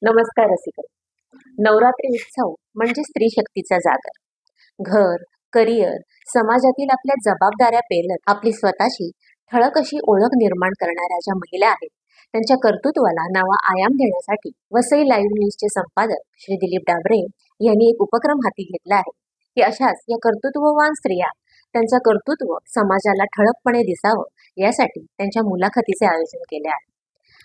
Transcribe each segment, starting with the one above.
नमस्कार रसिक. नवरात्री उत्सव म्हणजे स्त्री शक्तीचा जागर. घर, करिअर, समाजातील आपल्या जबाबदाऱ्या पेलत आपली स्वतःची ठळक अशी ओळख निर्माण करणाऱ्या ज्या महिला आहेत, त्यांच्या कर्तृत्वाला नवा आयाम देण्यासाठी वसई लाईव्ह न्यूजचे संपादक श्री दिलीप डाबरे यांनी एक उपक्रम हाती घेतला आहे की अशाच या कर्तृत्ववान स्त्रिया त्यांचं कर्तृत्व समाजाला ठळकपणे दिसावं यासाठी त्यांच्या मुलाखतीचे आयोजन केले आहे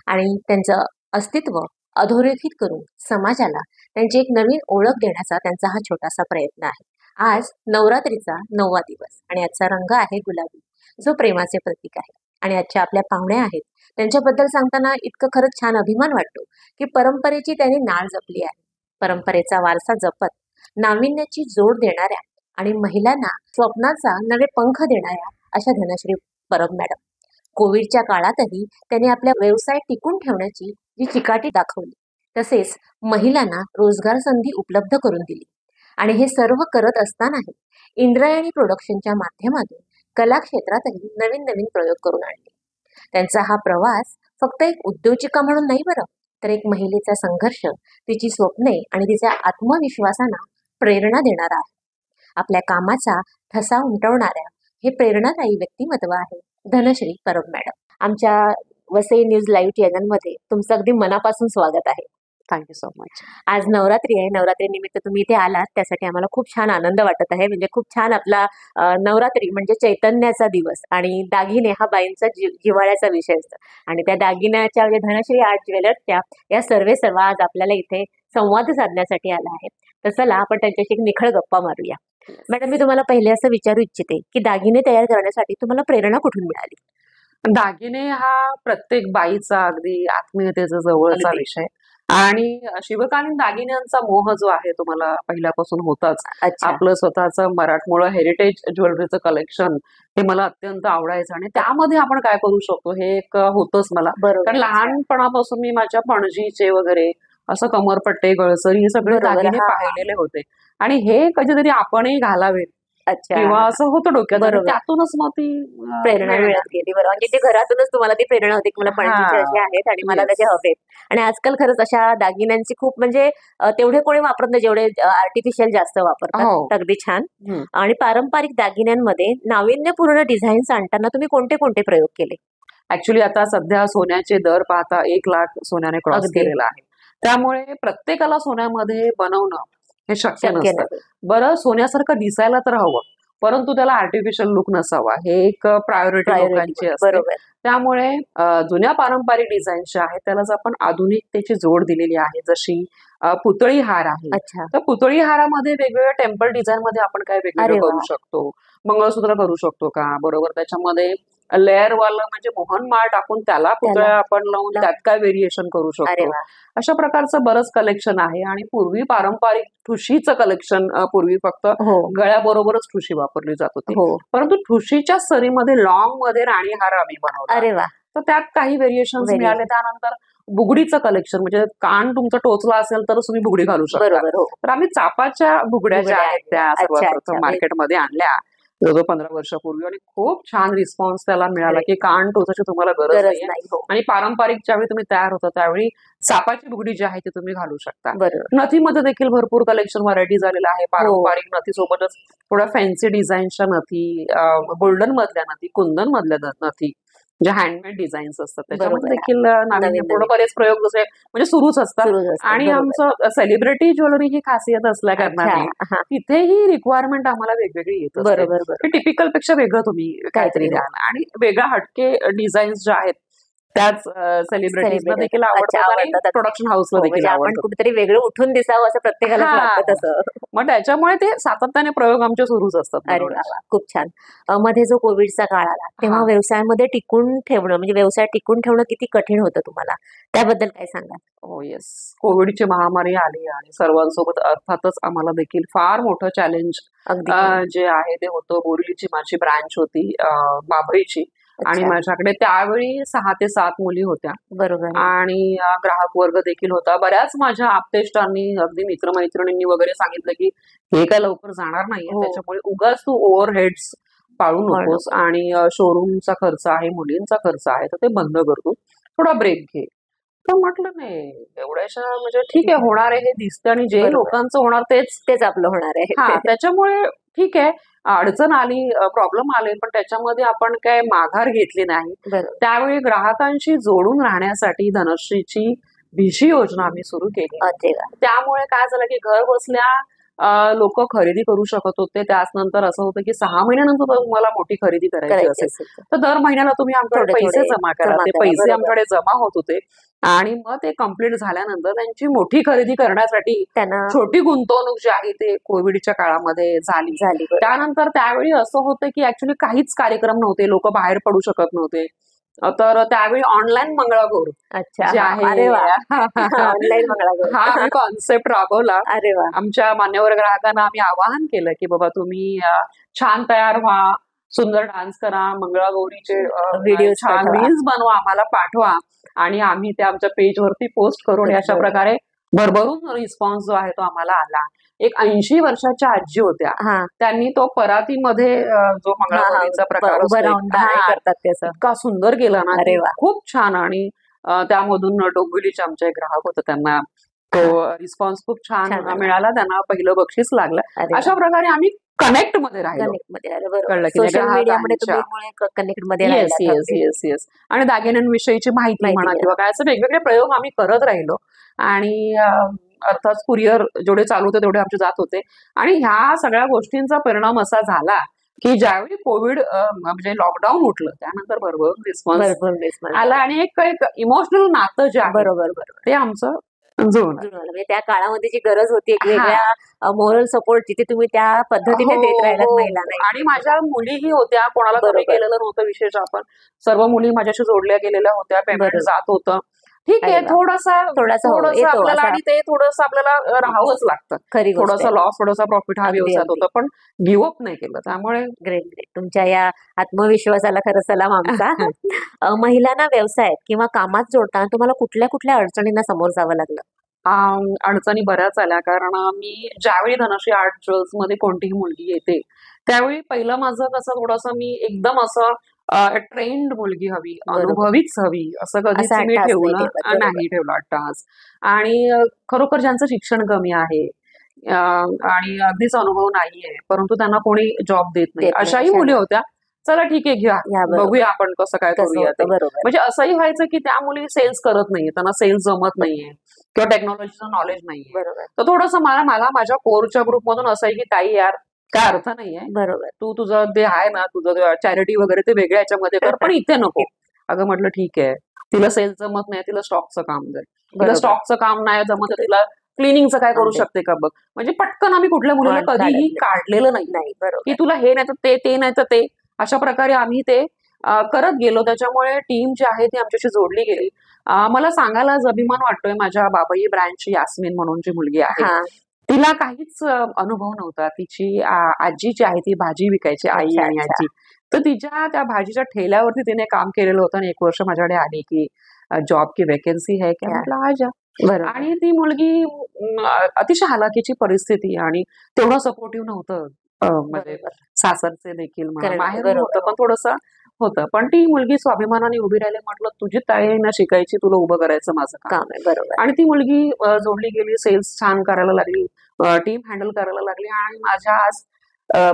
आणि त्यांचं अस्तित्व अधोरेखित करून समाजाला त्यांची एक नवीन ओळख देण्याचा त्यांचा हा छोटासा प्रयत्न आहे. आज नवरात्रीचा 9वा दिवस आणि आजचा रंग आहे गुलाबी, जो प्रेमाचे प्रतीक आहे. आणि आजच्या आपल्या पाहुण्या आहेत, त्यांच्याबद्दल सांगताना इतकं खरंच छान अभिमान वाटतो की परंपरेची त्यांनी नाळ जपली आहे. परंपरेचा वारसा जपत नाविन्याची जोड देणाऱ्या आणि महिलांना स्वप्नाचा नवे पंख देणाऱ्या अशा धनश्री परब मॅडम. कोविडच्या काळातही त्यांनी आपला व्यवसाय टिकून ठेवण्याची जी चिकाटी दाखवली, तसेच महिलांना रोजगार संधी उपलब्ध करून दिली. आणि हे सर्व करत असतानाही इंद्रायणी प्रोडक्शनच्या माध्यमातून कला क्षेत्रातही नवीन नवीन प्रयोग करून आणले. त्यांचा हा प्रवास फक्त एक उद्योजिका म्हणून नाही बरं, तर एक महिलेचा संघर्ष, तिची स्वप्ने आणि तिच्या आत्मविश्वासांना प्रेरणा देणारा आहे. आपल्या कामाचा ठसा उमटवणाऱ्या हे प्रेरणादायी व्यक्तिमत्व आहे धनश्री परब मॅडम. आमच्या वसई न्यूज लाईव्ह चॅनलमध्ये तुमचं अगदी मनापासून स्वागत आहे. Thank you so much. आज नवरात्री आहे, नवरात्री निमित्त तुम्ही इथे आलात, त्यासाठी आम्हाला खूप छान आनंद वाटत आहे. म्हणजे खूप छान आपला नवरात्री म्हणजे चैतन्याचा दिवस आणि दागिने हा बाईंचा जिव्हाळ्याचा विषय असतो. आणि त्या दागिन्याच्या म्हणजे धनश्री आर्ट ज्वेलर्सच्या या सर्व आज आपल्याला इथे संवाद साधण्यासाठी आला आहे. तर चला आपण त्यांच्याशी एक निखळ गप्पा मारूया. मॅडम, मी तुम्हाला पहिले असं विचारू इच्छिते की दागिने तयार करण्यासाठी तुम्हाला प्रेरणा कुठून मिळाली? दागिने हा प्रत्येक बाईचा अगदी आत्मीयतेचा जवळचा अगदी. विषय आणि शिवकालीन दागिन्यांचा मोह जो आहे तो मला पहिल्यापासून होताच. अच्छा. आपलं स्वतःचं मराठमोळं हेरिटेज ज्वेलरीचं कलेक्शन हे मला अत्यंत आवडायचं आणि त्यामध्ये आपण काय करू शकतो हे एक होतंच मला. बरोबर. कारण लहानपणापासून मी माझ्या पणजीचे वगैरे असं कमरपट्टे, गळसरी हे सगळे बरोबर, दागिने हा. पाहिलेले होते आणि हे कधीतरी आपणही घालावे अच्छा. किंवा असं होतं डोक्यात आणि बरोबर. त्यातूनच मग ती प्रेरणा मिळत गेली. बरोबर, म्हणजे ते घरातूनच तुम्हाला ती प्रेरणा होती की मला पणजीचे असे आहेत आणि मला Yes. त्याचे हवेत. आणि आजकाल खरंच अशा दागिन्यांची खूप म्हणजे तेवढे कोणी वापरत नाही जेवढे आर्टिफिशियल जास्त वापरतात. हो. अगदी छान. हम्म. आणि पारंपरिक दागिन्यांमध्ये नाविन्यपूर्ण डिझाईन्स आणताना तुम्ही कोणते कोणते प्रयोग केले? ऍक्च्युली आता सध्या सोन्याचे दर पाहता 1 लाख सोन्याने क्रॉस अगदी. केलेला आहे. त्यामुळे प्रत्येकाला सोन्यामध्ये बनवणं हे शक्य शक्य नसतं. नाही. बरं, सोन्यासारखं दिसायला तर हवं, परंतु त्याला आर्टिफिशियल लुक नसावा, हे एक प्रायोरिटी लोकांची असते. बरोबर. त्यामुळे जुन्या पारंपरिक डिझाईन ज्या आहेत त्यालाच आपण आधुनिकतेची जोड दिलेली आहे. जशी पुतळी हार आहे, अच्छा. तर पुतळी हारामध्ये वेगवेगळ्या टेम्पल डिझाईन मध्ये आपण काय अरे वेगवेगळं वा. करू शकतो. मंगळसूत्र करू शकतो का, बरोबर, त्याच्यामध्ये लेअर वाला म्हणजे मोहन माळ टाकून त्याला पुतळ्या आपण लावून त्यात काय व्हेरिएशन करू अरे शकतो. वा. अशा प्रकारचं बरंच कलेक्शन आहे. आणि पूर्वी पारंपरिक ठुशीचं कलेक्शन, पूर्वी फक्त हो गळ्याबरोबरच ठुशी वापरली जात होती, हो. परंतु ठुशीच्या सरीमध्ये लॉंग मध्ये राणी हार आम्ही बनवला. अरे वा. तर त्यात काही व्हेरिएशन्स Variation. मिळाले. त्यानंतर बुगडीचं कलेक्शन, म्हणजे कान तुमचं टोचला असेल तर तुम्ही बुगडी घालू शकता. बरोबर. हो. तर आम्ही चापाच्या बुगड्या ज्या बुगड्या आहेत त्या आणल्या. अच्छा, सर्वप्रथम अच्छा. मार्केटमध्ये आणल्या जवळजवळ 15 वर्षापूर्वी आणि खूप छान रिस्पॉन्स त्याला मिळाला की कान टोचायची तुम्हाला गरज गरज नाहीये. नाही. हो. आणि पारंपरिक ज्यावेळी तुम्ही तयार होता त्यावेळी चापाची बुगडी जी आहे ती तुम्ही घालू शकता. बरोबर. नथीमध्ये देखील भरपूर कलेक्शन व्हरायटी झालेलं आहे. पारंपरिक नथी सोबतच थोड्या फॅन्सी डिझाईनच्या नथी, गोल्डन मधल्या नथी, कुंदन मधल्या नथी, ज्या हँडमेड डिझाईन्स असतात त्याच्यामध्ये बरोबर. देखील नाविन्यपूर्ण नवीन. बरेच प्रयोग जसे म्हणजे सुरूच असतात. सुरूच असतात. आणि बरोबर. आमचं सेलिब्रिटी ज्वेलरी ही खासियत असल्या कारणाने अच्छा. हा. तिथेही रिक्वायरमेंट आम्हाला वेगवेगळी येत असते. बरोबर बरोबर. टिपिकल पेक्षा वेगळं तुम्ही काहीतरी काहीतरी द्याल आणि वेगळ्या हटके डिझाईन्स ज्या आहेत त्याच सेलिब्रिटीजना देखील अच्छा, आवडतात आणि आवडतात. प्रोडक्शन हाऊसला हो, देखील म्हणजे आपण आवडतात. कुठेतरी वेगळं उठून दिसावं असं प्रत्येकाला हा. वाटतं तसं. मग त्याच्यामुळे ते सातत्याने प्रयोग आमचे सुरूच असतात अरे वा बनवण्याचे. वा, खूप छान. मध्ये जो कोविडचा काळ आला तेव्हा हा. व्यवसायामध्ये टिकून ठेवणं म्हणजे व्यवसाय टिकून ठेवणं किती कठीण होतं तुम्हाला, त्याबद्दल काय सांगा? हो, येस. कोविडची महामारी आली आणि सर्वांसोबत अर्थातच आम्हाला देखील फार मोठं चॅलेंज अगदी. जे आहे ते होतं. बोरिवलीची माझी ब्रँच होती, बाभळीची, आणि अच्छा. माझ्याकडे त्यावेळी 6 ते 7 मुली होत्या बरोबर. आणि ग्राहक वर्ग देखील होता. बऱ्याच माझ्या आप्तेष्टांनी, अगदी मित्रमैत्रिणींनी वगैरे सांगितलं की हे काय लवकर जाणार नाहीये, हो. त्याच्यामुळे उगाच तू ओव्हरहेड्स पाळू नकोस आणि शोरूमचा खर्च आहे, मुलींचा खर्च आहे, तर ते बंद करतो, थोडा ब्रेक घे. तर म्हटलं नाही एवढ्याशा म्हणजे ठीक आहे होणार आहे हे दिसतं आणि जे बरोबर. लोकांचं होणार तेच आपलं होणार आहे. त्याच्यामुळे ठीक आहे अडचण आली प्रॉब्लेम आले पण त्याच्यामध्ये आपण काय माघार घेतली नाही. बरोबर. त्यावेळी ग्राहकांशी जोडून राहण्यासाठी धनश्रीची भिशी योजना आम्ही सुरू केली. अरे वा. त्यामुळे काय झालं की घर बसल्या लोक खरेदी करू शकत होते. त्यानंतर असं होतं की 6 महिन्यानंतर तुम्हाला मोठी खरेदी करायची करायची असेल असेल तर. तर दर महिन्याला तुम्ही आमच्याकडे थोडे पैसे थोडे जमा करा. जमा ते करा. पैसे बरोबर. आमच्याकडे जमा होत होते आणि मग ते कम्प्लीट झाल्यानंतर त्यांची मोठी खरेदी करण्यासाठी त्यांना छोटी गुंतवणूक जी आहे ते कोविडच्या काळामध्ये झाली. झाली. बरोबर. त्यानंतर त्यावेळी असं होतं की ऍक्च्युली काहीच कार्यक्रम नव्हते, लोक बाहेर पडू शकत नव्हते. तर त्यावेळी ऑनलाईन मंगळागौर अच्छा. जे हा. अरे वा. ऑनलाईन मंगळागौर. हा आम्ही कॉन्सेप्ट राबवला. अरे वा. आमच्या मान्यवर ग्राहकांना आम्ही आवाहन केलं की बाबा तुम्ही छान तयार व्हा, सुंदर डान्स करा, मंगळागौरीचे Videos छान पाठवा. रील्स बनवा, आम्हाला पाठवा आणि आम्ही ते आमच्या पेजवरती पोस्ट करू आणि अशा बरोबर. प्रकारे भरभरून रिस्पॉन्स जो आहे तो आम्हाला आला. एक 80 वर्षाच्या आजी होत्या, हा. त्यांनी तो परातीमध्ये जो हा, हा. मंगळागौरीचा प्रकार उभं असतो राहून दाणे हा, करतात त्याचं. इतका सुंदर गेला ना अरे की वा. खूप छान. आणि त्यामधून डोंबिवलीचे आमचे ग्राहक होते, त्यांना तो रिस्पॉन्स खूप छान छान आला. मिळाला, त्यांना पहिलं बक्षीस लागलं. अरे वा. अशा प्रकारे आम्ही कनेक्ट मध्ये राहिलो. कनेक्ट मध्ये आलं. बरोबर. कळलं की सोशल मीडियामुळे ग्राहकांच्या तुम्ही कनेक्ट मध्ये येस राहिलात येस अगदी. येस येस आणि दागिन्यांविषयीची माहिती माहिती म्हणा मिळाली. किंवा काय असं वेगवेगळे प्रयोग आम्ही करत राहिलो आणि अर्थात कुरिअर जेवढे चालू होते तेवढे आमचे जात होते. आणि ह्या सगळ्या गोष्टींचा परिणाम असा झाला की ज्यावेळी कोविड म्हणजे लॉकडाऊन उठलं त्यानंतर भरभरून रिस्पॉन्स भरपूर response आला आला. आणि एक इमोशनल नातं जे आहे बरोबर. बरोबर. ते आमचं जुळलं. जुळलं. म्हणजे त्या काळामध्ये जी गरज होती एक हा. वेगळ्या मोरल सपोर्ट जिथे तुम्ही त्या पद्धतीने हो, देत राहिलात हो. महिलांना. आणि माझ्या मुलीही होत्या, कोणाला कमी बरोबर. केलेलं नव्हतं विशेष. आपण सर्व मुली माझ्याशी जोडल्या गेलेल्या होत्या, पेमेंट बरोबर. जात होतं. ठीक अरे आहे वा. थोडासा थोडासा हो, येतो आपल्याला असा. आणि ते थोडंसं आपल्याला राहावंच लागतं. खरी गोष्ट थोडासा आहे. लॉस थोडासा प्रॉफिट हा अगदी, व्यवसायात अगदी. होता पण गिव्ह अप नाही केलं. त्यामुळे ग्रेट ग्रेट. तुमच्या या आत्मविश्वासाला खरं सलाम आमचा. महिलांना व्यवसायात किंवा कामात जोडताना तुम्हाला कुठल्या कुठल्या अडचणींना समोर जावं लागलं? अडचणी बऱ्याच आल्या कारण मी ज्यावेळी धनश्री आर्ट ज्वेल्स मध्ये कोणतीही मुलगी येते त्यावेळी पहिलं माझं कसं थोडंसं मी एकदम असं ट्रेंड मुलगी हवी, बरोबर. अनुभवीच हवी असं कधीच असा मी अट्टास नाही ठेवलं ठेवत. बरोबर. नाही ठेवलं अट्टास. आणि खरोखर ज्यांचं शिक्षण कमी आहे आणि अगदीच अनुभव नाहीये परंतु त्यांना कोणी जॉब देत नाही देत नाही. अशाही अशा मुली होत्या. चला ठीक आहे घ्या, या बरोबर. बघूया आपण कसं काय कसं करूया ते. होतं. बरोबर. म्हणजे असंही व्हायचं की त्या मुली सेल्स करत नाहीये, त्यांना सेल्स जमत नाहीये किंवा टेक्नॉलॉजीचं नॉलेज नाहीये. बरोबर. तर थोडंसं मला माझ्या कोरच्या ग्रुपमधून असं आहे की ताई यार काय अर्थ नाहीये, बरोबर. तू तुझं जे आहे ना तुझं चॅरिटी वगैरे ते वेगळ्या याच्यामध्ये कर पण इथे नको. अगं म्हटलं ठीक आहे, तिला सेल्स जमत नाही, तिला स्टॉकचं काम दे. तिला बरोबर. स्टॉकचं काम नाही जमत तर तिला क्लिनिंगचं काय करू अगदी. शकते का बघ. म्हणजे पटकन आम्ही कुठल्या मुलीला वाट कधीही काढत काढलेलं नाही नाही. बरोबर. की तुला हे नाही तर ते नाही तर ते. अशा प्रकारे आम्ही ते करत गेलो. त्याच्यामुळे टीम जी आहे ती आमच्याशी जोडली गेली. मला सांगायला आज अभिमान वाटतोय माझ्या बाबाई ब्रँचची यास्मिन म्हणून जी मुलगी आहे हा. तिला काहीच अनुभव नव्हता. तिची आजी जी आहे ती भाजी विकायची, आई अच्छा, आणि अच्छा. आजी. तर तिच्या त्या भाजीच्या ठेल्यावरती तिने काम केलेलं होतं आणि 1 वर्ष माझ्याकडे आली की जॉब की वॅकन्सी है क्या, क्या? म्हटलं आ जा. बरोबर. आणि ती मुलगी अतिशय हालाकीची परिस्थिती आणि तेवढं सपोर्टिव्ह नव्हतं म्हणजे बरोबर. सासरचे देखील म्हणा, कारण माहेर बरोबर. होतं पण थोडंसं होतं. पण ती मुलगी स्वाभिमानाने उभी राहिली. म्हटलं तुझी ताई ना शिकायची, तुला उभं करायचं माझं काम. काम आहे. बरोबर. आणि ती मुलगी जोडली गेली, सेल्स छान करायला लागली, टीम हँडल करायला लागली आणि माझ्या आज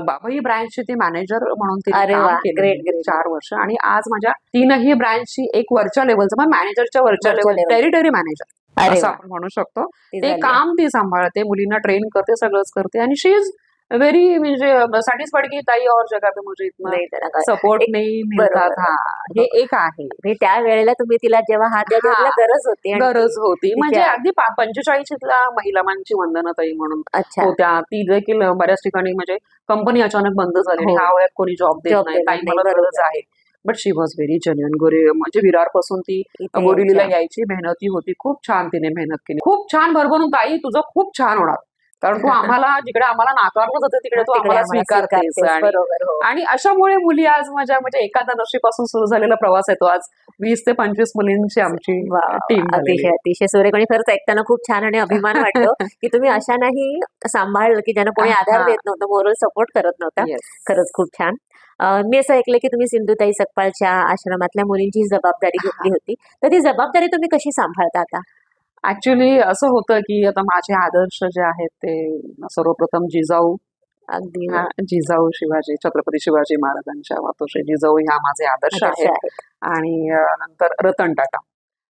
बाबाई ब्रँचची ती मॅनेजर म्हणून तिने अरे काम वा. केलं ग्रेट ग्रेट. 4 वर्ष. आणि आज माझ्या 3ही ब्रँचची एक वरच्या लेवलचं मग मॅनेजरच्या वरच्या वरच्या लेवल level. टेरिटरी मॅनेजर अरे असं वा. आपण म्हणू शकतो. ती ते झाली. काम ती सांभाळते, मुलींना ट्रेन करते, सगळंच करते आणि शी इज व्हेरी म्हणजे सॅटिस्फाईड की ताई और जगह पे मुझे इतना नाही त्याला काय. सपोर्ट एक- नाही मिळतात. बरोबर. हा हे एक आहे. म्हणजे त्या वेळेला तुम्ही तिला जेव्हा हात द्या तेव्हा हा. तिला गरज होती आणि गरज होती म्हणजे तिच्या- अगदी 45ला महिलांची वंदनाताई म्हणून अच्छा. होत्या. ती देखील बऱ्याच ठिकाणी म्हणजे कंपनी अचानक बंद झाली आणि हो. ह्या वयात कोणी जॉब देत Job नाही, देत ताई नाही. मला बरोबर. गरज आहे. But she was very genuine. म्हणजे विरार पासून ती इथे बोरिवलीला यायच्या. यायची, मेहनती होती, खूप छान तिने मेहनत केली, खूप छान भरभरून ताई तुझं खूप छान होणार. कारण तू आम्हाला जिकडे आम्हाला नाकारलं जातं तिकडे तू तिकडे आम्हाला आम्हाला स्वीकारतेस. स्वीकारतेस. आणि बरोबर. हो. आणि अशामुळे मुली आज माझ्या म्हणजे एकादशीपासून सुरू झालेला प्रवास आहे तो आज 20 ते 25 मुलींची आमची वाह! टीम झालेली अतिशय, आहे. अतिशय सुरेख आणि खरंच ऐकताना खूप छान आणि अभिमान वाटतो, की तुम्ही अशांनाही सांभाळलं, की ज्यांना कोणी आधार हा. देत नव्हतं, मोरल सपोर्ट करत नव्हता. येस. खरंच खूप छान. मी असं ऐकलं, की तुम्ही सिंधुताई सकपाळच्या आश्रमातल्या मुलींची जबाबदारी घेतली होती. तर ती जबाबदारी तुम्ही कशी सांभाळता आता? ऍक्च्युली असं होतं की आता माझे आदर्श जे आहेत ते सर्वप्रथम जिजाऊ अगदी जिजाऊ शिवाजी छत्रपती शिवाजी महाराजांच्या मातोश्री जिजाऊ ह्या माझे आदर्श आदर्श आहेत. आहेत. आणि नंतर रतन टाटा,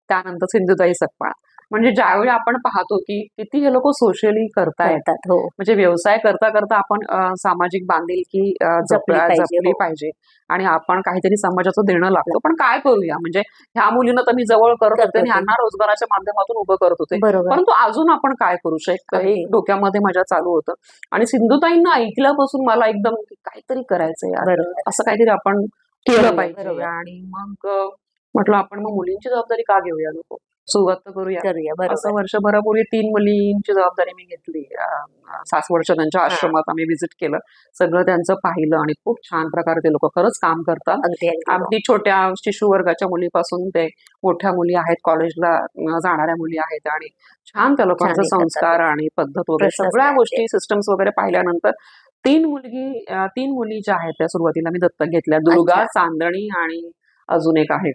त्यानंतर सिंधुताई सकपाळ. म्हणजे ज्यावेळी आपण पाहतो की किती हे लोक सोशली करतायत, करतात. हो. म्हणजे व्यवसाय करता करता आपण सामाजिक बांधिलकी जपली पाहिजे. जपली हो. पाहिजे आणि आपण काहीतरी समाजाचं देणं लागतो. पण काय करूया, म्हणजे ह्या मुलींना तर मी जवळ करत करत होते आणि होते. ह्यांना रोजगाराच्या माध्यमातून उभं करत होते. बरोबर. परंतु अजून आपण काय करू शकतो हे अगदी. डोक्यामध्ये माझ्या चालू होतं. आणि सिंधुताईंना ऐकल्यापासून मला एकदम काहीतरी करायचंय यार, बरोबर. असं काहीतरी आपण केलं करूया. पाहिजे. बरोबर. आणि मग म्हटलं आपण मग मुलींची जबाबदारी का घेऊया, नको सुरुवात तर करूया. करूया. असं बरोबर. वर्षभरापूर्वी 3 मुलींची जबाबदारी मी घेतली. सासवडच्या त्यांच्या हां. आश्रमात आम्ही व्हिजिट केलं, सगळं त्यांचं पाहिलं आणि खूप छान प्रकारे ते लोक खरंच काम करतात. अगदी, अगदी. हो. अगदी छोट्या शिशु वर्गाच्या मुलीपासून ते मोठ्या मुली आहेत, कॉलेजला जाणाऱ्या मुली आहेत आणि छान त्या लोकांचे छान हे करतात. संस्कार आणि पद्धत वगैरे प्रशस्त सगळ्या आहे गोष्टी सिस्टम्स वगैरे पाहिल्यानंतर 3 मुली ज्या आहेत त्या सुरुवातीला मी दत्तक घेतल्या, दुर्गा, अच्छा. चांदणी आणि अजून एक आहे.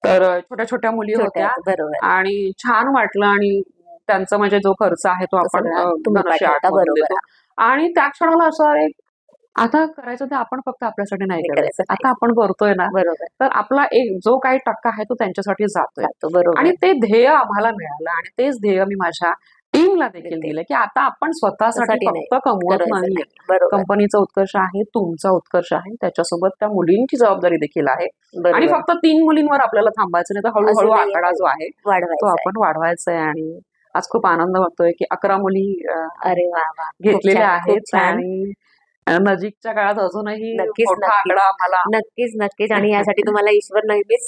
तर छोट्या छोट्या मुली छोट्या होत्या आहेत. बरोबर. आणि छान वाटलं. आणि त्यांचा म्हणजे जो खर्च आहे तो तो आपण सगळा तुम्ही धनश्री पाठवता. आर्टमधून बरोबर. देतो. आणि त्या क्षणाला असं एक आता करायचं ते आपण फक्त आपल्यासाठी नाही नाही करायचं, करायचं नाही. आता आपण करतोय ना, बरोबर. तर आपला एक जो काही टक्का आहे तो त्यांच्यासाठी जातोय. जातो. बरोबर. आणि ते ध्येय आम्हाला मिळालं आणि तेच ध्येय मी माझ्या टीमला देखील देते. दिलं, की आता आपण स्वतःसाठी स्वतःसाठी नाही फक्त कमवत करायचं नाही, नाही. बरोबर. कंपनीचा उत्कर्ष आहे, तुमचा उत्कर्ष आहे, त्याच्यासोबत त्या मुलींची जबाबदारी देखील आहे. आणि बरोबर. फक्त 3 मुलींवर आपल्याला थांबायचं नाही, तर हळूहळू अजूनही आकडा जो आहे तो वाढवायचं आहे. आपण वाढवायचा आहे. आणि आज खूप आनंद वाटतोय की 11 मुली अरे वाह! वाह! खूप घेतलेल्या छान. खूप आहेत. छान. आणि नजीकच्या काळात अजूनही नक्कीच, मोठा नक्कीच. आकडा आम्हाला नक्कीच, नक्कीच. आणि यासाठी तुम्हाला ईश्वर नेहमीच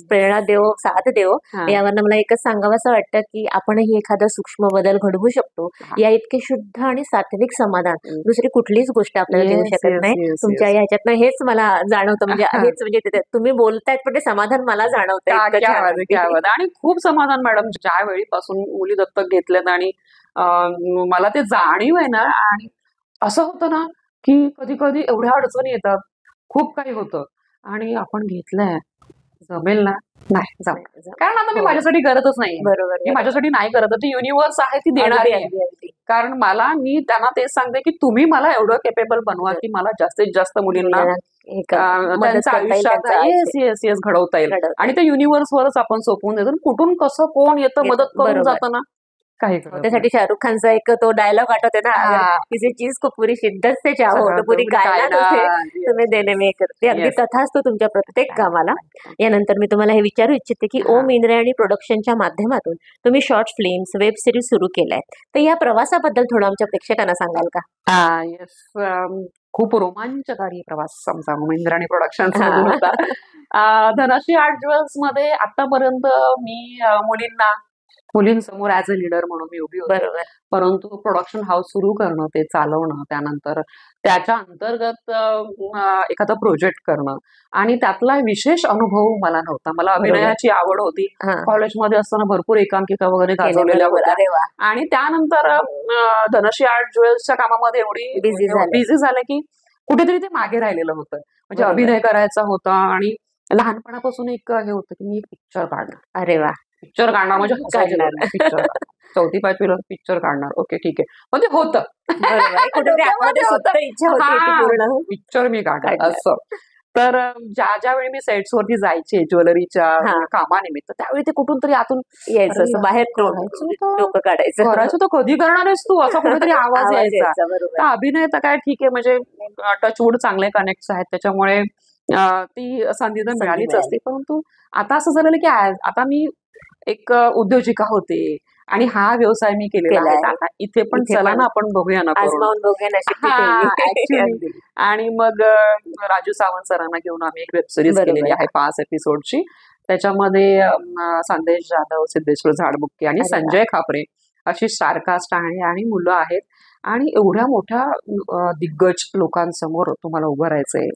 प्रेरणा देवो, साथ देवो. हा. यावरनं मला एकच सांगावंसं वाटतं, की आपणही एखादा सूक्ष्म बदल घडवू शकतो. हा. या इतके शुद्ध आणि सात्विक समाधान हम्म. दुसरी कुठलीच गोष्ट आपल्याला देऊ Yes, शकत yes, नाही. yes, तुमच्या yes. ह्याच्यातनं हेच मला जाणवतं, म्हणजे हेच म्हणजे तुम्ही बोलतायत पण ते समाधान मला जाणवतं. इतकं क्या छान बात आहे, अगदी. क्या बात आहे. आणि खूप समाधान मॅडम, ज्या वेळीपासून मुली दत्तक घेतल्यात आणि मला ते जाणीव आहे ना. आणि असं होतं ना की कधी कधी एवढ्या अडचणी येतात, खूप काही होतं आणि आपण घेतलंय, जमेल ना, नाही जमणार. कारण आता मी हो. माझ्यासाठी करतच नाही, बरोबर. मी माझ्यासाठी नाही करत, ती युनिव्हर्स आहे ती देणारी अगदी, आहे. अगदी, अगदी. कारण मी त्यांना तेच सांगते की तुम्ही मला एवढं केपेबल बनवा की मला जास्तीत जास्त मुलींना हे करा, मदत त्यांच्या करता येईल, आयुष्यात त्यांचं येस आयुष्य येस येस घडवता येईल. घडवता आणि येईल. ते युनिव्हर्सवरच आपण सोपवून देतो. कुठून कसं कोण येतं येतं. मदत करून बरोबर. जातं ना, काही कळत नाही. त्यासाठी शाहरुख खानचा एक तो डायलॉग आठवते ना, अगर हा. किसी चीज को पूरी शिद्दत से चाहो सगळं तो पूरी पूरी कायनात कायनात. उसे Yes. तुम्हें देने में करते. अगदी Yes. तथाच तो तुमच्या प्रत्येक कामाला. यानंतर मी तुम्हाला हे विचारू इच्छिते की हा. ओम इंद्रायणी प्रोडक्शनच्या माध्यमातून तुम्ही शॉर्ट फिल्म्स, वेब सिरीज सुरू केल्या आहेत. तर या प्रवासाबद्दल थोडं आमच्या प्रेक्षकांना सांगाल का? येस, खूप रोमांचकारी प्रवास आमचा महिंद्राणी प्रोडक्शन्स हा. मधून होता. धनश्री आर्ट ज्वेल्स मध्ये आतापर्यंत मी मुलींसमोर ऍज अ लीडर म्हणून मी उभी होते. बरोबर. परंतु प्रोडक्शन हाऊस सुरू करणं, ते चालवणं, त्यानंतर त्याच्या अंतर्गत एखादा प्रोजेक्ट करणं आणि त्यातला विशेष अनुभव मला नव्हता. मला अभिनयाची आवड होती. हा. कॉलेजमध्ये असताना भरपूर एकांकिका वगैरे केलं. गाजवलेल्या बरोबर. होत्या. अरे वा. आणि त्यानंतर धनश्री आर्ट ज्वेल्सच्या कामामध्ये एवढी Busy झाले. बिझी झाले की कुठेतरी ते मागे राहिलेलं होतं. म्हणजे बरोबर. अभिनय करायचा होता आणि लहानपणापासून एक हे होतं की मी एक पिक्चर काढणार. अरे वा. पिक्चर काढणार म्हणजे काढणार. पिक्चर 4थी-5वीला पिक्चर काढणार. ओके ठीक आहे. पण ते होतं. बरोबर. एक कुठेतरी आतमध्ये सुप्त इच्छा होती ती हा, पूर्ण पिक्चर मी काढणार काढणार. असं. तर ज्या वेळी मी सेट्सवरती जायचे ज्वेलरीच्या हा. कामानिमित्त, त्यावेळी ते कुठून तरी आतून यायचं असं बाहेर करायचं तर- डोकं काढायचं. करायचं तर कधी करणार आहेस तू, असा कुठेतरी आवाज आवाज यायचा. यायचा. बरोबर. तर अभिनय तर काय ठीक आहे, म्हणजे टचवूड चांगले कनेक्ट आहेत, त्याच्यामुळे ती संधी तर मिळालीच मिळाली. असते. परंतु आता असं झालेलं की आता मी एक उद्योजिका होते आणि हा व्यवसाय मी केलेला केला आहे. आहे. तर आता इथे पण इथे चला पण ना आपण बघूया ना करून. आजमावून बघूया नशीब हा, तिथे. actually. अगदी. आणि मग राजू सावंत सरांना घेऊन आम्ही एक वेब सिरीज बरोबर. केलेली आहे 5 एपिसोडची. त्याच्यामध्ये संदेश जाधव, सिद्धेश्वर झाडबुक्के आणि अरे वा. संजय खापरे अशी स्टारकास्ट आहे आणि मुलं आहेत. आणि एवढ्या मोठ्या दिग्गज लोकांसमोर तुम्हाला उभं राहायचंय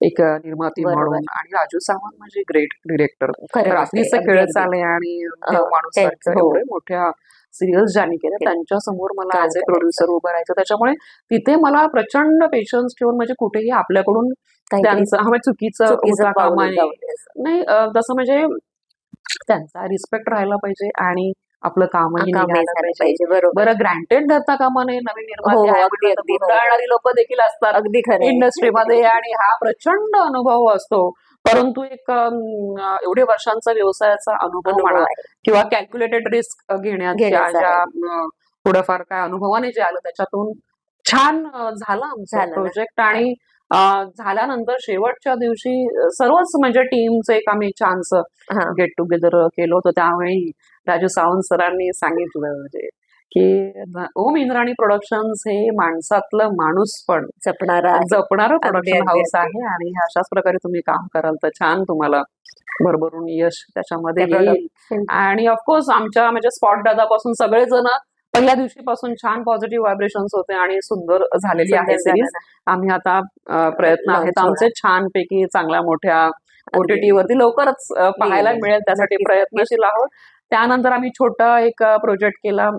एक निर्माती बरोबर. म्हणून. आणि राजू सावंत म्हणजे ग्रेट डिरेक्टर. खरं गोष्ट आहे. रात्रीचे अगदी, खेळ अगदी. चाले आणि देव माणूस त्यांचं, सारखं हो. एवढे मोठ्या सिरियल्स ज्यांनी केल्या ते त्यांच्या समोर मला काम ऍज ए करायचं. प्रोड्युसर उभं राहायचं. त्याच्यामुळे तिथे मला प्रचंड पेशन्स ठेवून म्हणजे कुठेही आपल्याकडून काहीतरी त्यांचं चुकीचं चुकीचं होता पाऊल कामा नये. जाऊ नये असं. नाही तसं म्हणजे त्यांचा रिस्पेक्ट राहायला पाहिजे आणि आपलं कामही कामही निघालं झालं पाहिजे. पाहिजे. बरोबर. बरं ग्रँटेड धरता कामा नये. नवीन हो, निर्माते हो. आहे अगदी, म्हटलं तर अगदी. हो, हो. गुंडाळणारी लोक देखील असतात अगदी खरं आहे. इंडस्ट्रीमध्ये आणि हा प्रचंड अनुभव असतो. परंतु एक एवढे वर्षांचा व्यवसायाचा अनुभव अनुभव म्हणा आहे. किंवा कॅल्क्युलेटेड रिस्क घेण्याच्या घेण्याचा ज्या आहे. थोडंफार काय अनुभवाने जे आलं त्याच्यातून छान झालं आमचं झालं ना. प्रोजेक्ट. आणि झाल्यानंतर शेवटच्या दिवशी सर्वच म्हणजे टीमचं एक आम्ही छानसं हां. गेट टुगेदर केलं होतं. त्यावेळी राजू सावंत सरांनी सांगितलं म्हणजे की ओम इंद्राणी प्रोडक्शन्स हे माणसातलं माणूस पण जपणारा आहे. जपणारं अगदी, प्रोडक्शन अगदी, हाऊस अगदी. आहे आणि अशाच प्रकारे तुम्ही काम कराल तर छान तुम्हाला भरभरून यश त्याच्यामध्ये त्या येईल. production. आणि ऑफकोर्स आमच्या म्हणजे स्पॉट दादापासून सगळेजण पहिल्या दिवशीपासून छान पॉझिटिव्ह व्हायब्रेशन्स होते आणि सुंदर झालेली आहे सुंदर सिरीज. झालं ना. आम्ही आता प्रयत्न आहेत Launch आमचे होणार. छानपैकी चांगल्या मोठ्या अगदी. OTT वरती लवकरच पाहायला येईल. मिळेल. त्यासाठी नक्कीच, प्रयत्नशील आहोत. त्यानंतर आम्ही छोटा एक प्रोजेक्ट केला,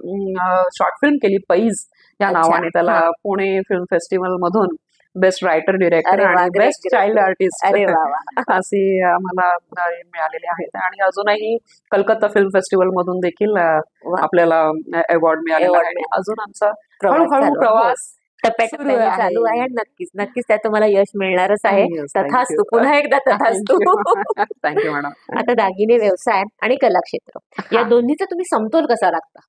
शॉर्ट फिल्म केली पैज या अच्छा. नावाने. त्याला हां. पुणे फिल्म फेस्टिवल मधून बेस्ट रायटर डिरेक्टर अरे वाह! आणि great, best great, child great. Artist अरे वाह, वाह! असे आम्हाला मिळालेले आहेत. आणि अजूनही कलकत्ता फिल्म फेस्टिवल मधून देखील वाह! आपल्याला अवॉर्ड मिळालेला अवॉर्ड आहे. मिळाला. अजून आमचा प्रवास हळूहळू चालू आहे. हो. प्रवास सुरू टप्प्याटप्प्याने आहे. चालू आहे आणि नक्कीच, नक्कीच त्यात तुम्हाला यश मिळणारच आहे. Yes, thank तथास्तु. you. पुन्हा एकदा तथास्तु. Thank you madam. आता दागिने व्यवसाय आणि कलाक्षेत्र या हा. दोन्हीचा तुम्ही समतोल कसा राखता?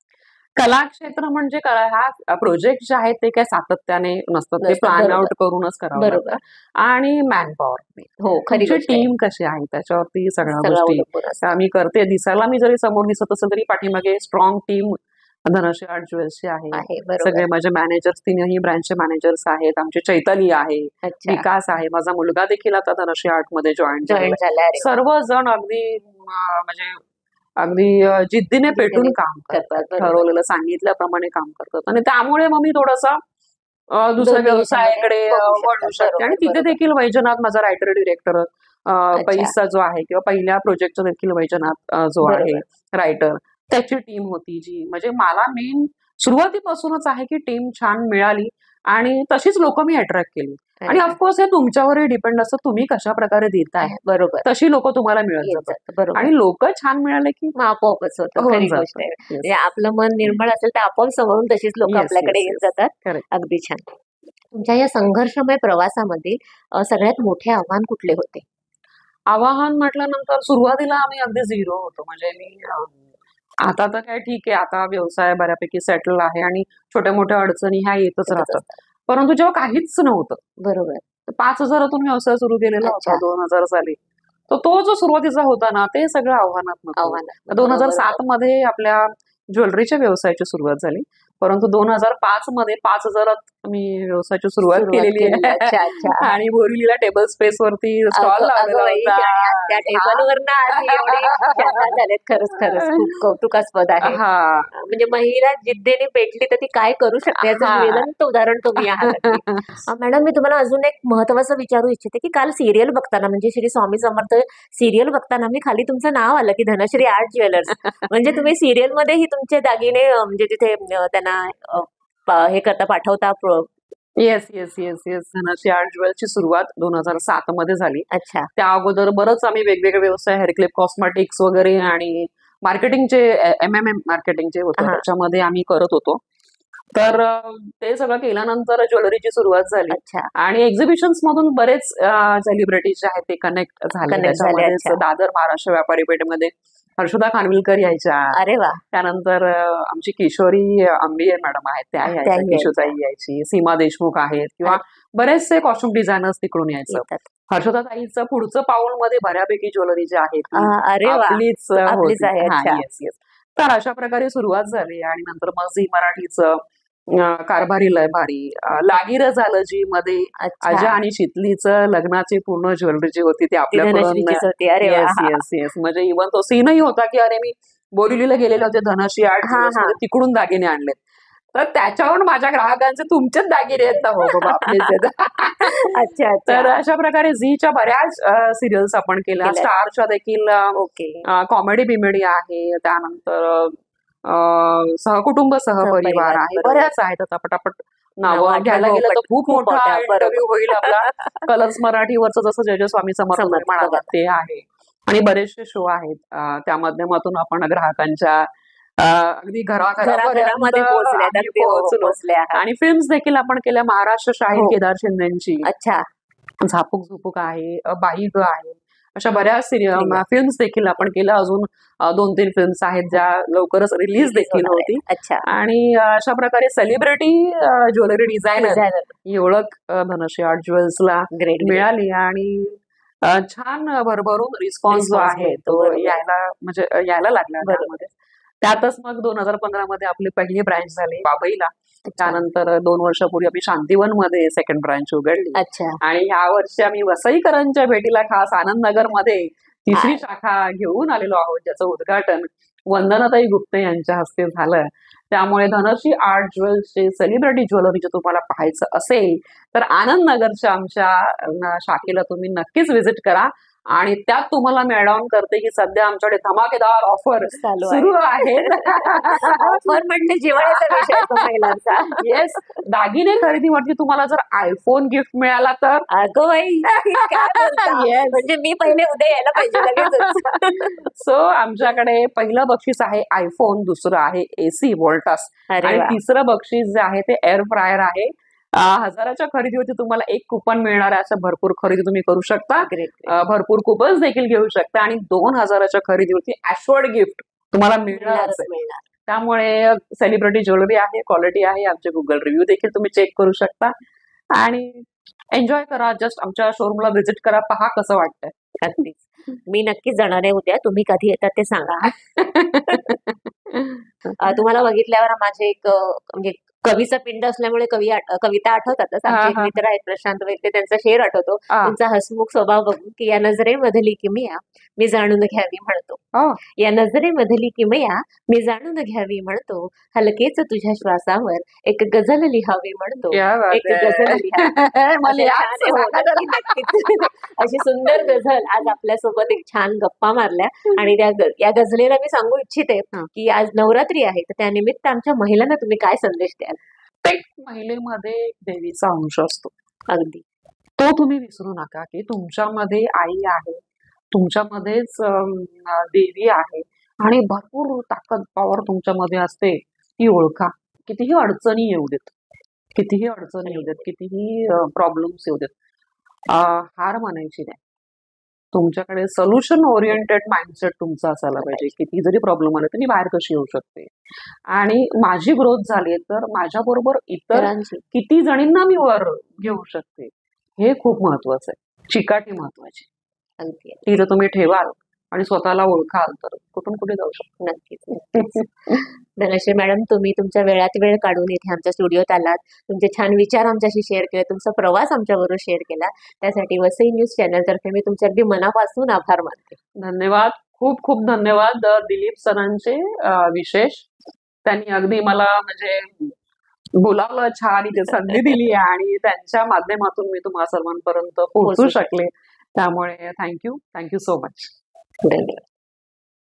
कला क्षेत्र म्हणजे हा प्रोजेक्ट जे आहेत ते काय सातत्याने नसतात. ते नसतात. प्लॅन बरोबर. आउट करूनच करावं बरोबर. लागतं. आणि मॅनपॉवर हो, खरी तुमची गोष्ट आहे. टीम कशी आहे त्याच्यावरती सगळ्या सगळं गोष्टी अवलंबून असतं. आम्ही करते. दिसायला मी जरी समोर दिसत असेल तरी पाठीमागे स्ट्रॉंग टीम धनश्री आर्ट ज्वेल्सची आहे. आहे. बरोबर. सगळे माझे मॅनेजर्स, तीनही ब्रँचचे मॅनेजर्स आहेत. आमचे चैतली आहे, अच्छा. विकास आहे, माझा मुलगा देखील आता धनश्री आर्ट मध्ये जॉईन जॉईन झाला. झाला. अरे वाह! सर्वजण अगदी म्हणजे अगदी जिद्दीने पेटून काम करतात. करतात. बरोबर. ठरवलेलं सांगितल्याप्रमाणे काम करतात. आणि त्यामुळे मग मी थोडासा दुसऱ्या दोन्ही व्यवसायाकडे याच्यामध्ये बघू वळू शकतात. शकते. आणि बरोबर, तिथे बरोबर. देखील वैजनाथ माझा रायटर डिरेक्टर पैसा जो आहे किंवा पहिल्या प्रोजेक्टचा देखील वैजनाथ जो आहे बरोबर. रायटर, त्याची टीम होती जी म्हणजे मला मेन सुरुवातीपासूनच आहे की टीम छान मिळाली आणि तशीच लोक मी अट्रॅक्ट केली. अरे आणि वाह! ऑफकोर्स हे तुमच्यावरही डिपेंड असतं तुम्ही कशा प्रकारे देताय बरोबर. तशी लोक तुम्हाला मिळत येत जातात. जातं. बरोबर. आणि लोक छान मिळाले की मग आपोआपच होतं. होऊन खरी जातं. गोष्ट आहे. Yes. म्हणजे आपलं मन निर्मळ असेल तर आपोआप समोरून तशीच लोक Yes, आपल्याकडे yes, येत yes. जातात. Correct. अगदी छान. तुमच्या या संघर्षमय प्रवासामध्ये सगळ्यात मोठे आव्हान कुठले होते? आवाहन म्हटल्यानंतर सुरुवातीला आम्ही अगदी झिरो होतो. म्हणजे मी आता तर काय ठीक आहे, आता व्यवसाय बऱ्यापैकी सेटल आहे आणि छोट्या मोठ्या अडचणी ह्या येतच येतच राहतात. असतात. परंतु जेव्हा काहीच नव्हतं, बरोबर. 5,000तून व्यवसाय सुरू केलेला होता अच्छा. 2000 साली. तर तो जो सुरुवातीचा होता ना ते सगळं आव्हानात्मक होतं. आव्हान. 2007 मध्ये आपल्या ज्वेलरीच्या व्यवसायाची सुरुवात झाली. परंतु 2005 मध्ये 5,000त मी व्यवसायाची सुरुवात केलेली आहे. अच्छा, अच्छा. आणि बोरिवलीला टेबल स्पेस वरती स्टॉल लावलेला बाई, होता. त्या टेबलवरनं आज एवढे शाखा झालेत. खरंच खरंच खूप कौतुकास्पद आहे. हा. म्हणजे महिला जिद्दीने पेटली तर ती काय करू शकते याचं हा. ज्वलंत उदाहरण तुम्ही आहात. मॅडम, मी तुम्हाला अजून एक महत्वाचं विचारू इच्छिते की काल सिरियल बघताना म्हणजे श्री स्वामी समर्थ सिरियल बघताना मी खाली तुमचं नाव आलं की धनश्री आर्ट ज्वेलर्स. म्हणजे तुम्ही सिरियल मध्येही तुमचे दागिने म्हणजे तिथे त्यांना हे करता पाठवता. Yes yes yes yes Dhanashree art ज्वेल्सची सुरुवात 2007 मध्ये झाली. अच्छा. त्या अगोदर बरंच आम्ही वेगवेगळे व्यवसाय हेअरक्लिप कॉस्मेटिक्स वगैरे आणि मार्केटिंगचे MMM मार्केटिंगचे होतं हा. त्याच्यामध्ये आम्ही करत होतो. तर ते सगळं केल्यानंतर ज्वेलरीची सुरुवात झाली. अच्छा. आणि एक्झिबिशन्स मधून बरेच सेलिब्रिटीज जे आहेत ते कनेक्ट झाले. त्याच्यामध्ये अच्छा. दादर महाराष्ट्र व्यापारी पेठेमध्ये हर्षदा खानविलकर यायच्या. अरे वा. त्यानंतर आमची किशोरी अंबिये मॅडम आहेत त्या यायच्या, त्याही किशोरताई यायची, सीमा देशमुख आहेत किंवा बरेचसे कॉस्ट्युम डिझायनर्स तिकडून यायचं. येतात. हर्षदा ताईचं पुढचं पाऊल मध्ये बऱ्यापैकी ज्वेलरी जी आहे ती अरे वा. आपलीच आपलीच होती. आहे. हा, अच्छा. Yes yes. तर अशा प्रकारे सुरुवात झाली. आणि नंतर मग झी मराठीचं कारभारी लय भारी, लागीर झालं जी मध्ये अच्छा. अजा आणि शितलीचं लग्नाची पूर्ण ज्वेलरी जी होती ती ती आपल्याकडून. धनश्रीचीच होती. अरे वा. Yes yes yes. म्हणजे इव्हन तो सीनही होता की अरे मी बोरिवलीला गेलेले होते धनश्री आर्ट हा, ज्वेलर्स हा. मध्ये, तिकडून दागिने आणलेत. तर त्याच्यावरून माझ्या ग्राहकांचे तुमचेच दागिने आहेत ना हो बाबा आपलेच आहेत. अच्छा तर अच्छा. अशा प्रकारे झीच्या बऱ्याच सिरियल्स आपण केल्या. केल्या. स्टारच्या देखील ओके. कॉमेडी बिमेडी आहे, त्यानंतर सहकुटुंब सहपरिवार सहपरिवार, आहे, बरोबर. बऱ्याच आहेत. आता पटापट नावं नावं आठवणं घ्यायला गेलं तर खूप खूप मोठा मोठ्या, इंटरव्ह्यू बरोबर. होईल आपला. कलर्स मराठीवरचं जसं जय जय स्वामी समर्थ तुम्ही समर्थ, म्हणालात बरोबर. ते आहे, आणि बरेचसे शो आहेत. त्या माध्यमातून आपण ग्राहकांच्या अगदी घराघरापर्यंत घराघरामध्ये पोहोचल्यात. आम्ही अगदी हो, हो, पोहोचलो. पोहोचले आहात. आणि फिल्म्स देखील आपण केल्या. महाराष्ट्र शाहीर हो. केदार शिंदेची अच्छा. झापूक झुपूक आहे, बाई ग आहे, अशा बऱ्याच Films. फिल्म्स देखील आपण केल्या. अजून 2-3 फिल्म्स आहेत ज्या लवकरच रिलीज Release देखील होणार आहे. होती. अच्छा. आणि अशा प्रकारे सेलिब्रिटी ज्वेलरी डिझायनर Designer. ही ओळख धनश्री आर्ट ज्वेल्सला Great, great. मिळाली. आणि छान भरभरून रिस्पॉन्स जो Response आहे मिळतो, तो बरोबर. यायला लागला बरोबर. त्यामध्ये. त्यातच मग 2015 मध्ये आपली पहिली ब्रँच झाली बाबईला. अच्छा. त्यानंतर 2 वर्षापूर्वी आम्ही शांतीवन मध्ये सेकंड ब्रँच उघडली. अच्छा. आणि ह्या वर्षी आम्ही वसईकरांच्या भेटीला खास आनंदनगर मध्ये तिसरी हा. शाखा घेऊन आलेलो आहोत, ज्याचं उद्घाटन वंदनाताई गुप्ते यांच्या हस्ते झालं. त्यामुळे धनश्री आर्ट ज्वेल्सचे सेलिब्रिटी ज्वेलरी जर तुम्हाला पाहायचं असेल तर आनंदनगरच्या आमच्या शाखेला तुम्ही नक्कीच व्हिजिट करा. आणि त्यात तुम्हाला मेळावून करते की सध्या आमच्याकडे धमाकेदार ऑफर चालू सुरू आहेत. ऑफर म्हणजे जिव्हाळ्याचा विषय असतो महिलांचा. येस, दागिने खरेदीवरती तुम्हाला जर आयफोन गिफ्ट मिळाला तर अगं बाई, काय बोलता? Yes. म्हणजे मी पहिले उद्या यायला पाहिजे लगेचच. सो आमच्याकडे पहिलं बक्षीस आहे आयफोन, दुसरं आहे एसी वोल्टास, अरे आणि वा. तिसरं बक्षीस जे आहे ते एअर फ्रायर आहे. 1000च्या खरेदीवरती तुम्हाला 1 कुपन मिळणार आहे. असं भरपूर खरेदी तुम्ही करू शकता. Great, भरपूर कुपन्स देखील घेऊ शकता. आणि 2000च्या खरेदीवरती ॲश्युअर्ड गिफ्ट तुम्हाला मिळणारच मिळणारच आहे. मिळणार. त्यामुळे सेलिब्रिटी ज्वेलरी आहे, क्वालिटी आहे. आमचे गुगल रिव्ह्यू देखील तुम्ही चेक करू शकता आणि एन्जॉय करा. जस्ट आमच्या शोरूमला व्हिजिट करा, पहा कसं वाटतंय. अगदीच. मी नक्कीच जाणार आहे उद्या. तुम्ही कधी येतात ते सांगा. तुम्हाला बघितल्यावर माझे एक म्हणजे कवीचा पिंड असल्यामुळे कविता आठवतातच. आमचे एक हा. मित्र आहेत प्रशांत वैद्य, त्यांचा शेर आठवतो. त्यांचा हसमुख स्वभाव बघून की या नजरेमधली किमया मी जाणून घ्यावी म्हणतो. हो. या नजरेमधली किमया मी जाणून घ्यावी म्हणतो. हलकेच तुझ्या श्वासावर एक गझल लिहावी म्हणतो. क्या बात एक आहे. गझल लिहावी. मला अशा याद छान- हो, सांगा जरा. नक्कीच. अशी सुंदर गझल आज आपल्यासोबत एक छान गप्पा मारल्या. आणि या गझलेला मी सांगू इच्छिते की आज नवरात्री आहे, तर त्यानिमित्त आमच्या महिलांना तुम्ही काय संदेश द्याल? प्रत्येक महिलेमध्ये एक देवीचा अंश असतो. अगदी. तो तुम्ही विसरू नका की तुमच्यामध्ये आई आहे, तुमच्यामध्येच देवी आहे, आणि भरपूर ताकद पॉवर तुमच्यामध्ये असते. ती ओळखा. कितीही अडचणी येऊ देत, कितीही प्रॉब्लेम्स येऊ देत, हार मानायची नाही. तुमच्याकडे सोल्युशन ओरिएंटेड माइंडसेट तुमचा असायला पाहिजे. किती जरी प्रॉब्लेम आले तरी बाहेर कशी येऊ शकते. आणि माझी ग्रोथ झाली तर माझ्याबरोबर इतर इतरांची. किती जणींना मी वर घेऊ शकते, हे खूप महत्वाचं आहे. चिकाटी महत्वाची. अगदी. ती जर तुम्ही ठेवाल आणि स्वतःला ओळखाल तर कुठून कुठे जाऊ शकतो. नक्कीच. धनश्री मॅडम, तुम्ही तुमच्या वेळात वेळ काढून इथे आमच्या स्टुडिओत आलात. तुमचे छान विचार आमच्याशी शेअर केले, तुमचा प्रवास आमच्याबरोबर शेअर केला. त्यासाठी वसई न्यूज चॅनलतर्फे मी तुमचे अगदी मनापासून आभार मानते. धन्यवाद, खूप खूप धन्यवाद दिलीप सरांचे. विशेष त्यांनी अगदी मला म्हणजे बोलावलं, छान इथे संधी दिली आणि त्यांच्या माध्यमातून मी तुम्हा सर्वांपर्यंत पोहोचू शकले. त्यामुळे थँक्यू सो मच. धन्यवाद.